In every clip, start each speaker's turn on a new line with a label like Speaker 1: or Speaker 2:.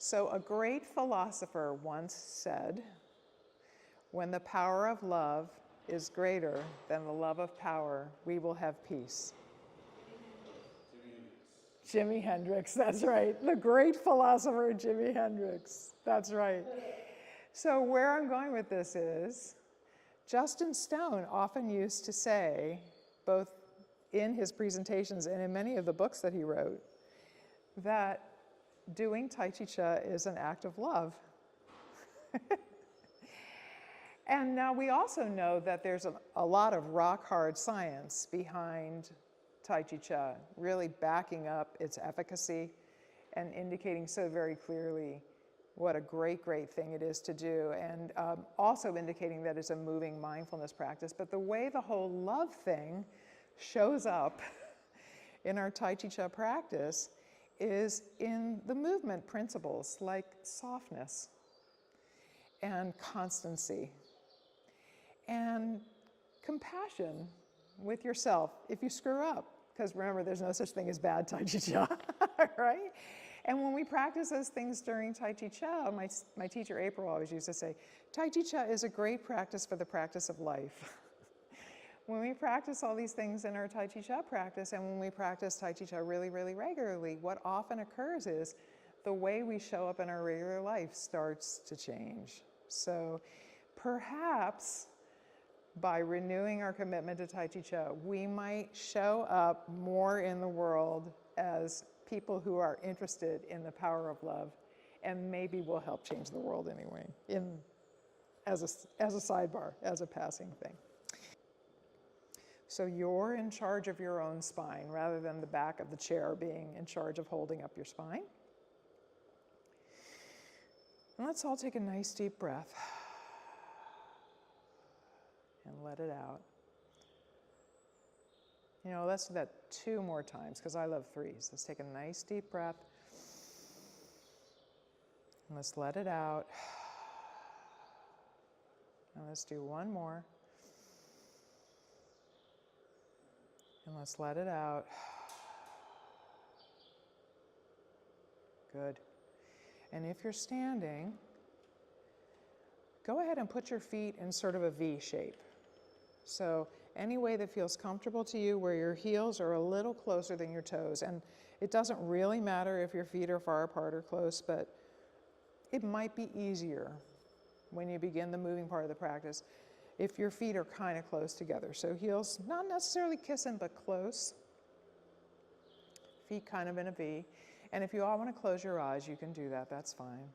Speaker 1: So a great philosopher once said, when the power of love is greater than the love of power, we will have peace. Jimi Hendrix, that's right. The great philosopher, Jimi Hendrix. That's right. So where I'm going with this is, Justin Stone often used to say, both in his presentations and in many of the books that he wrote, that doing Tai Chi Chih is an act of love. And now we also know that there's a lot of rock-hard science behind Tai Chi Chih, really backing up its efficacy and indicating so very clearly what a great, great thing it is to do, and also indicating that it's a moving mindfulness practice. But the way the whole love thing shows up in our Tai Chi Chih practice is in the movement principles like softness and constancy and compassion with yourself if you screw up. Because remember, there's no such thing as bad Tai Chi Chih, right? And when we practice those things during Tai Chi Chih, my teacher April always used to say, Tai Chi Chih is a great practice for the practice of life. When we practice all these things in our Tai Chi Chih practice, and when we practice Tai Chi Chih really, really regularly, what often occurs is the way we show up in our regular life starts to change. So perhaps by renewing our commitment to Tai Chi Chih, we might show up more in the world as people who are interested in the power of love, and maybe we'll help change the world anyway, as a sidebar, as a passing thing. So you're in charge of your own spine rather than the back of the chair being in charge of holding up your spine. And let's all take a nice deep breath and let it out. You know, let's do that 2 more times because I love 3s. Let's take a nice deep breath and let's let it out. And let's do 1 more. And let's let it out. Good. And if you're standing, go ahead and put your feet in sort of a V shape. So any way that feels comfortable to you, where your heels are a little closer than your toes. And it doesn't really matter if your feet are far apart or close, but it might be easier when you begin the moving part of the practice if your feet are kind of close together. So heels not necessarily kissing, but close. Feet kind of in a V. And if you all want to close your eyes, you can do that. That's fine.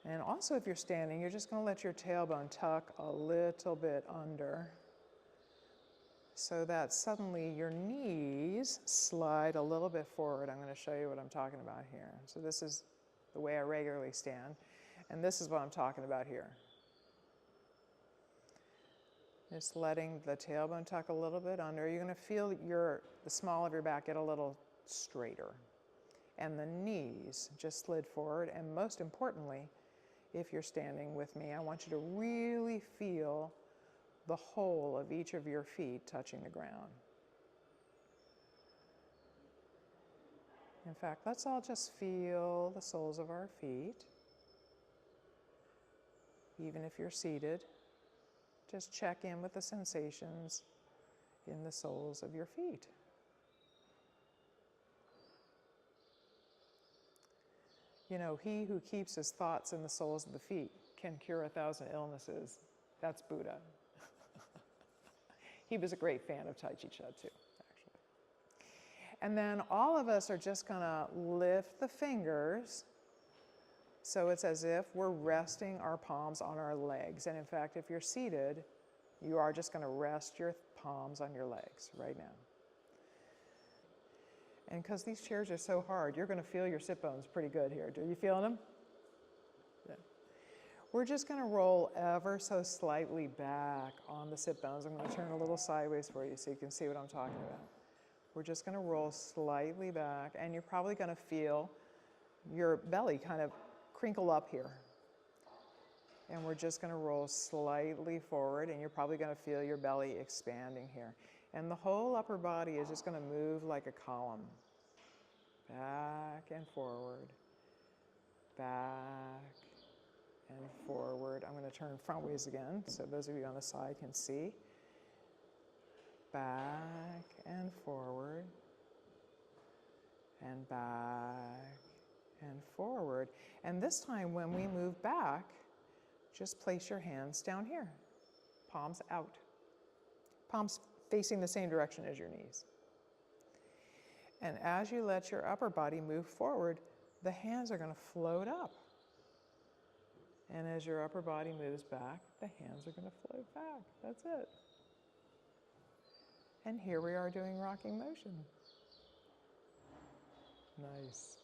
Speaker 1: And also if you're standing, you're just going to let your tailbone tuck a little bit under so that suddenly your knees slide a little bit forward. I'm going to show you what I'm talking about here. So this is the way I regularly stand, and this is what I'm talking about here. Just letting the tailbone tuck a little bit under. You're going to feel the small of your back get a little straighter, and the knees just slid forward. And most importantly, if you're standing with me, I want you to really feel the whole of each of your feet touching the ground. In fact, let's all just feel the soles of our feet. Even if you're seated, just check in with the sensations in the soles of your feet. You know, he who keeps his thoughts in the soles of the feet can cure 1,000 illnesses. That's Buddha. He was a great fan of Tai Chi Chih too, actually. And then all of us are just going to lift the fingers. So it's as if we're resting our palms on our legs. And in fact, if you're seated, you are just going to rest your palms on your legs right now. And because these chairs are so hard, you're going to feel your sit bones pretty good here. Are you feeling them? Yeah. We're just going to roll ever so slightly back on the sit bones. I'm going to turn a little sideways for you so you can see what I'm talking about. We're just going to roll slightly back, and you're probably going to feel your belly kind of crinkle up here. And we're just going to roll slightly forward, and you're probably going to feel your belly expanding here. And the whole upper body is just going to move like a column, back and forward, back and forward. I'm going to turn front ways again so those of you on the side can see. Back and forward and back and forward. And this time when we move back, just place your hands down here, palms out, palms facing the same direction as your knees. And as you let your upper body move forward, the hands are going to float up. And as your upper body moves back, the hands are going to float back. That's it. And here we are doing rocking motion. Nice.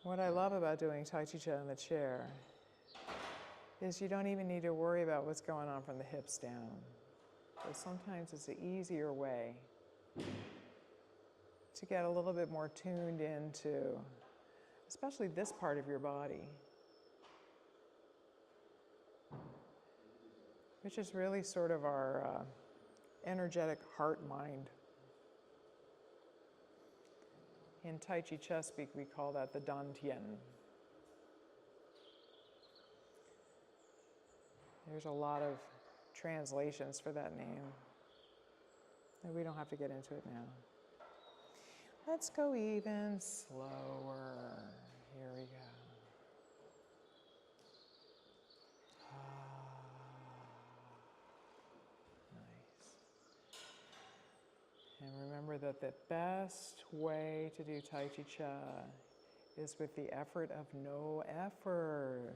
Speaker 1: What I love about doing Tai Chi Chih in the chair is you don't even need to worry about what's going on from the hips down. But sometimes it's an easier way to get a little bit more tuned into, especially this part of your body, which is really sort of our energetic heart-mind. In Tai Chi Chih speak, we call that the Dantian. There's a lot of translations for that name, and we don't have to get into it now. Let's go even slower. Here we go. Nice. And remember that the best way to do Tai Chi Chih is with the effort of no effort.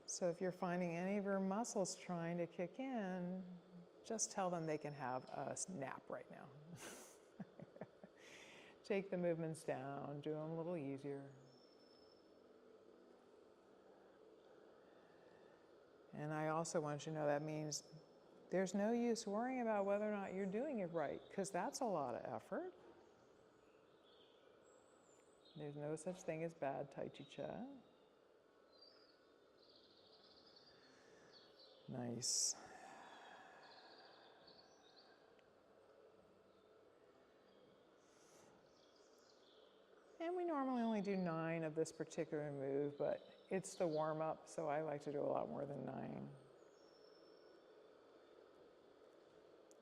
Speaker 1: So if you're finding any of your muscles trying to kick in, just tell them they can have a nap right now. Take the movements down, do them a little easier. And I also want you to know that means there's no use worrying about whether or not you're doing it right, because that's a lot of effort. There's no such thing as bad Tai Chi Chih. Nice. And we normally only do 9 of this particular move, but it's the warm-up, so I like to do a lot more than 9.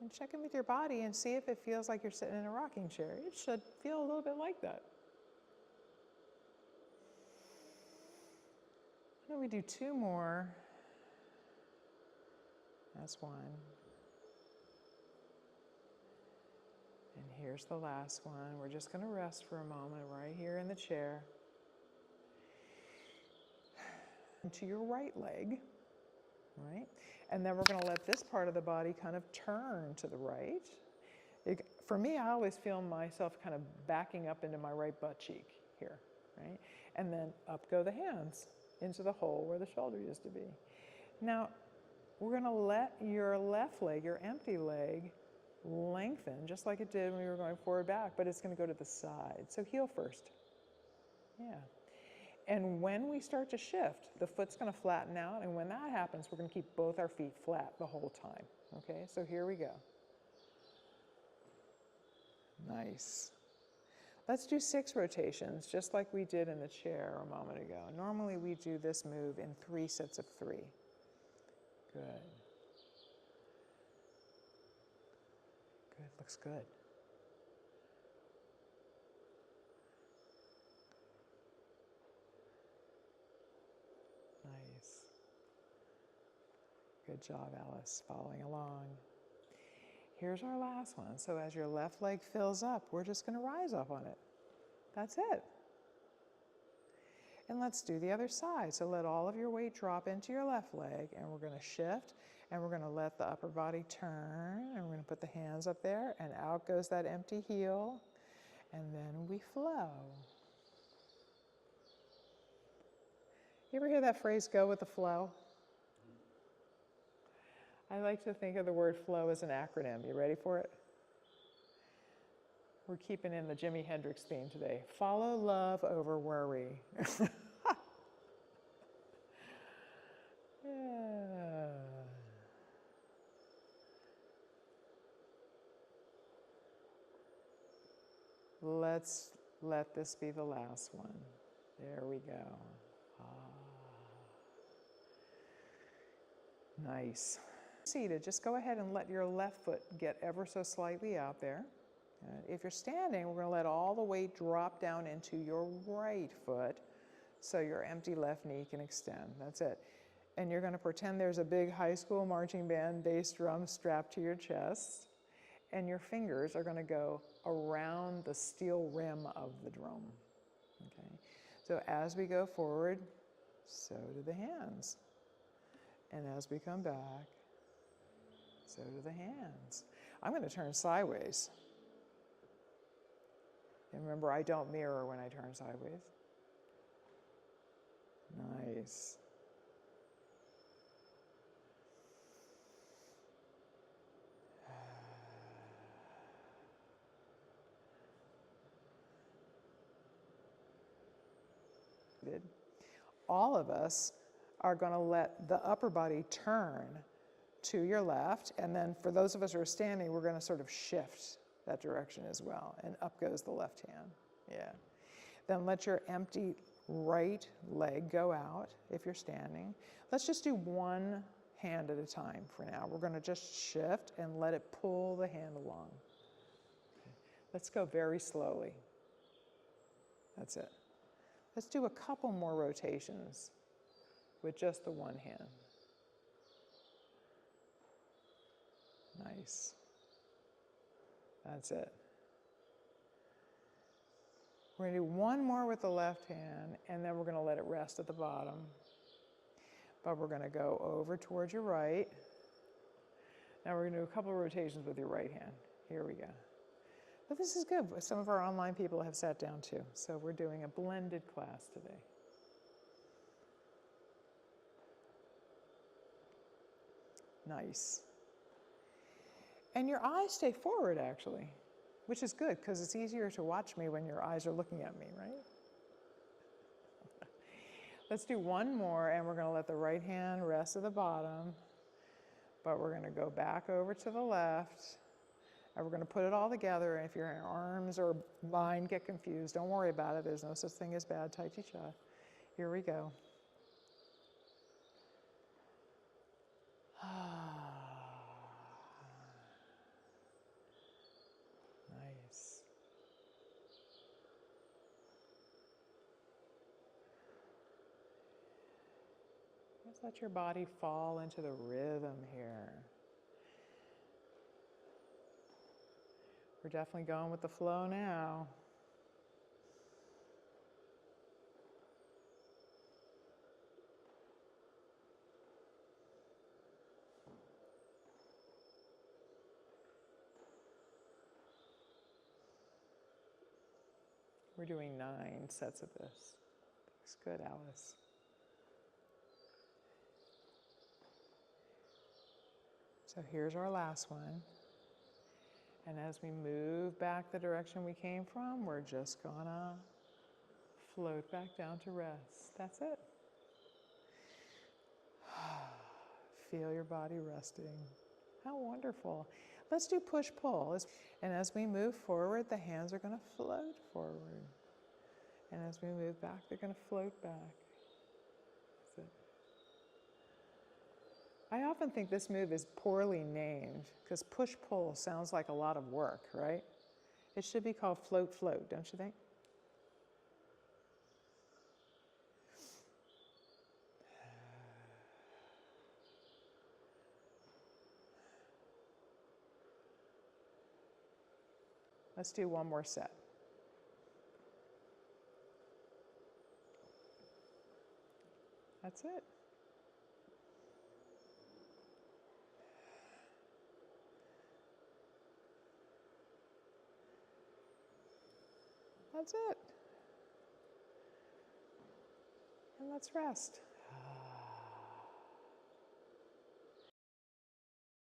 Speaker 1: And check in with your body and see if it feels like you're sitting in a rocking chair. It should feel a little bit like that. Why don't we do 2 more? That's 1. And here's the last one. We're just going to rest for a moment right here in the chair. To your right leg, right? And then we're going to let this part of the body kind of turn to the right. For me, I always feel myself kind of backing up into my right butt cheek here, right? And then up go the hands into the hole where the shoulder used to be. Now, we're going to let your left leg, your empty leg, lengthen just like it did when we were going forward back, but it's going to go to the side. So heel first. Yeah. And when we start to shift, the foot's going to flatten out, and when that happens, we're going to keep both our feet flat the whole time. Okay, so here we go. Nice. Let's do 6 rotations, just like we did in the chair a moment ago. Normally we do this move in 3 sets of 3. Good. Good, looks good. Nice. Good job, Alice, following along. Here's our last one. So as your left leg fills up, we're just going to rise up on it. That's it. And let's do the other side. So let all of your weight drop into your left leg, and we're going to shift, and we're going to let the upper body turn, and we're going to put the hands up there, and out goes that empty heel, and then we flow. You ever hear that phrase, go with the flow? I like to think of the word flow as an acronym. You ready for it? We're keeping in the Jimi Hendrix theme today. Follow love over worry. Yeah. let's let this be the last one. There we go. Nice. Seated, just go ahead and let your left foot get ever so slightly out there. If you're standing, we're going to let all the weight drop down into your right foot so your empty left knee can extend. That's it. And you're going to pretend there's a big high school marching band bass drum strapped to your chest, and your fingers are going to go around the steel rim of the drum. Okay? So as we go forward, so do the hands. And as we come back, so do the hands. I'm going to turn sideways. And remember, I don't mirror when I turn sideways. Nice. All of us are going to let the upper body turn to your left, and then for those of us who are standing, we're going to sort of shift that direction as well, and up goes the left hand. Yeah. Then let your empty right leg go out if you're standing. Let's just do one hand at a time for now. We're going to just shift and let it pull the hand along. Okay. Let's go very slowly. That's it. Let's do a couple more rotations with just the one hand. Nice. That's it. We're going to do one more with the left hand, and then we're going to let it rest at the bottom. But we're going to go over towards your right. Now we're going to do a couple of rotations with your right hand. Here we go. But this is good. Some of our online people have sat down too. So we're doing a blended class today. Nice. And your eyes stay forward, actually, which is good because it's easier to watch me when your eyes are looking at me, right? Let's do one more, and we're going to let the right hand rest at the bottom, but we're going to go back over to the left, and we're going to put it all together. And if your arms or mind get confused, don't worry about it. There's no such thing as bad Tai Chi Chih. Here we go. Nice. Just let your body fall into the rhythm here. We're definitely going with the flow now. We're doing 9 sets of this. Looks good, Alice. So here's our last one. And as we move back the direction we came from, we're just gonna float back down to rest. That's it. Feel your body resting. How wonderful. Let's do push-pull. And as we move forward, the hands are gonna float forward. And as we move back, they're gonna float back. That's it. I often think this move is poorly named because push-pull sounds like a lot of work, right? It should be called float-float, don't you think? Let's do one more set. That's it. That's it. And let's rest.